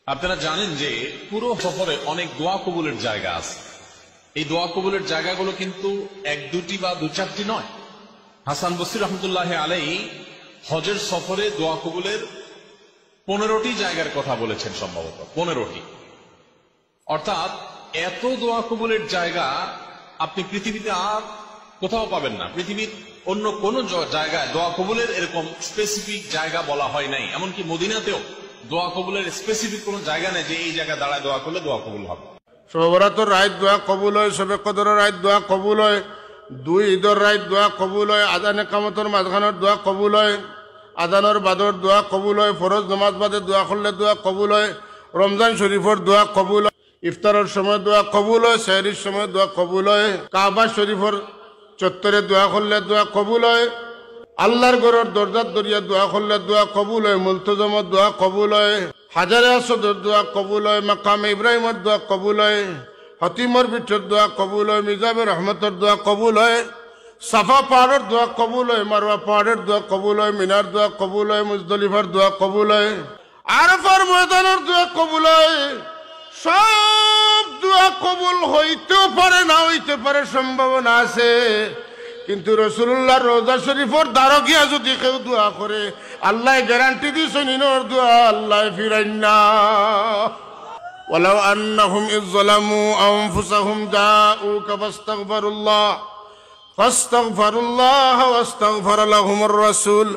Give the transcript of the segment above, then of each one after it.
আপনারা জানেন যে পুরো সফরে অনেক দোয়া কবুলের জায়গা আছে। এই দোয়া কবুলের জায়গাগুলো কিন্তু এক দুটি বা দু চারটি নয়। হাসান বসরি রহমতুল্লাহ আলাইহি হজের সফরে দোয়া কবুলের 15টি জায়গার কথা বলেছেন, সম্ভবত 15টি। অর্থাৎ এত দোয়া কবুলের জায়গা আপনি পৃথিবীতে আর কোথাও পাবেন না। পৃথিবীর অন্য কোন জায়গায় দোয়া কবুলের এরকম স্পেসিফিক জায়গা বলা হয় নাই। এমনকি মদিনাতেও দোয়া কবুলের স্পেসিফিক কোন জায়গা নেই যে এই জায়গায় দাঁড়ায় দোয়া করলে দোয়া কবুল হবে। শবে বরাতের রাত দোয়া কবুল হয়, শবে কদরের রাত দোয়া কবুল হয়, দুই ঈদের রাত দোয়া কবুল হয়, আজান কামতের মাঝখানের দোয়া কবুল হয়, আজানের বাদর দোয়া কবুল হয়, ফরজ নামাজ বাদে দোয়া করলে দোয়া কবুল হয়, রমজান শরীফের দোয়া কবুল হয়, ইফতারের সময় দোয়া কবুল হয়, সেহরির সময় দোয়া কবুল হয়, কাবা শরীফের চত্বরে দোয়া করলে দোয়া কবুল হয়, আল্লাহর ঘরের দরজার দরিয়া দোয়া করলে দোয়া কবুল হয়, মুলতজমের দোয়া কবুল হয়, হাজারে আসদের দোয়া কবুল হয়, মাকামে ইব্রাহিমের দোয়া কবুল হয়, হতিমর পিঠের দোয়া কবুল হয়, মিজাবের রহমতের দোয়া কবুল হয়, সাফা পাহাড়ের দোয়া কবুল হয়, মারওয়া পাহাড়ের দোয়া কবুল হয়, মিনার দোয়া কবুল হয়, মুজদলিফার দোয়া কবুল হয়, আরাফার ময়দানের দোয়া কবুল হয়। সব দোয়া কবুল হইতেও পারে, না হইতে পারে, সম্ভাবনা আছে। কিন্তু রাসূলুল্লাহর রওজা শরীফের দ্বারে গিয়া যদি কেউ দোয়া করে, আল্লাহ গ্যারান্টি দিয়েছেন ইনোর দোয়া আল্লাহ ফিরাইন না। ওয়ালাউ আন্নাহুম ইয যালামু আনফুসাহুম জাউকা ফাস্তাগফিরুল্লাহ ওয়াস্তাগফারা লাহুমুর রাসূল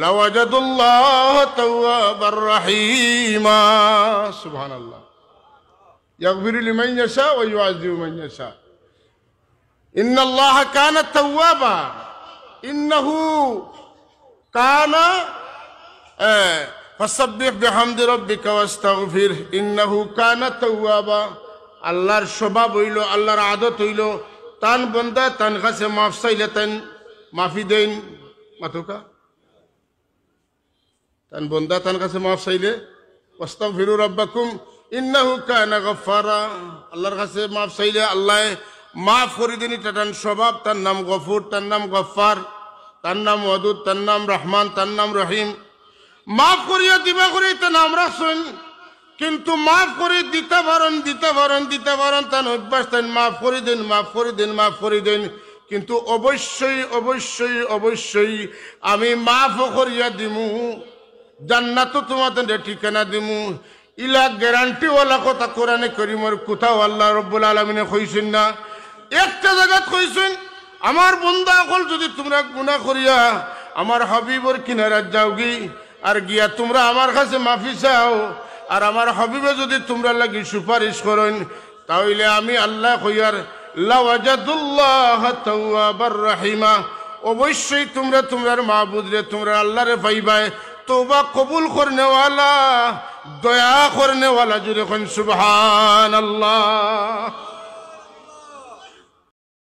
লাওয়াজাদুল্লাহ তাওয়াবার রহিমা। সুবহানাল্লাহ। ইয়াগফিরু লিমান ইয়াশা ওয়া ইউআযিবু মান ইয়াশা। ইন্নাল্লাহা কানা তাওয়াবা, ইন্নাহু কানা ফাসাব্বিহ বিহামদি রাব্বিকা ওয়াস্তাগফির ইন্নাহু কানা তাওয়াবা। আল্লাহর স্বভাব হইল, আল্লাহর আদত হইল, তান বন্দা তান কাছে মাফ চাইলে তান মাফি দেন। মাতুকা তান বন্দা তান কাছে মাফ চাইলে ওয়াস্তাগফিরু রাব্বাকুম ইন্নাহু কানা গফফারা। আল্লাহর কাছে মাফ চাইলে আল্লাহ মাফ করে দেন। এটা তার স্বভাব। তার নাম গফুর, তার নাম গফফার, তার নাম ওয়াদুদ, তার নাম রহমান, তার নাম রহিম। মাফ করিয়া দিবা করে তার নাম রাখছেন, কিন্তু মাফ করে দিতে পারেন তার অভ্যাস। তাই মাফ করে দেন, মাফ করে দেন, মাফ করে দেন। কিন্তু অবশ্যই অবশ্যই অবশ্যই আমি মাফ করিয়া দিমু, জান্নাতও তোমাদের ঠিকানা দিমু। ইলা গ্যারান্টিওয়ালা কথা কোরআনে কারীমের কোথাও আল্লাহ রাব্বুল আলামিনে কইছেন না। একটা জায়গা কইছেন, আমার বান্দা সকল যদি তোমরা গুনাহ করিয়া আমার হাবিবের কিনারে যাওগি আর গিয়া তোমরা আমার কাছে মাফি চাও, আর আমার হাবিবে যদি তোমরা লাগি সুপারিশ করেন, তাহলে আমি আল্লাহ কইয়ার লাওয়াজাদুল্লাহ তাওয়াবার রহিমা। অবশ্যই তোমরা তোমার মাবুদ রে, তোমরা আল্লাহরে পাইবাই, তওবা কবুল করনেওয়ালা, দয়া করনেওয়ালা। জুড়ে কোন সুবহানাল্লাহ।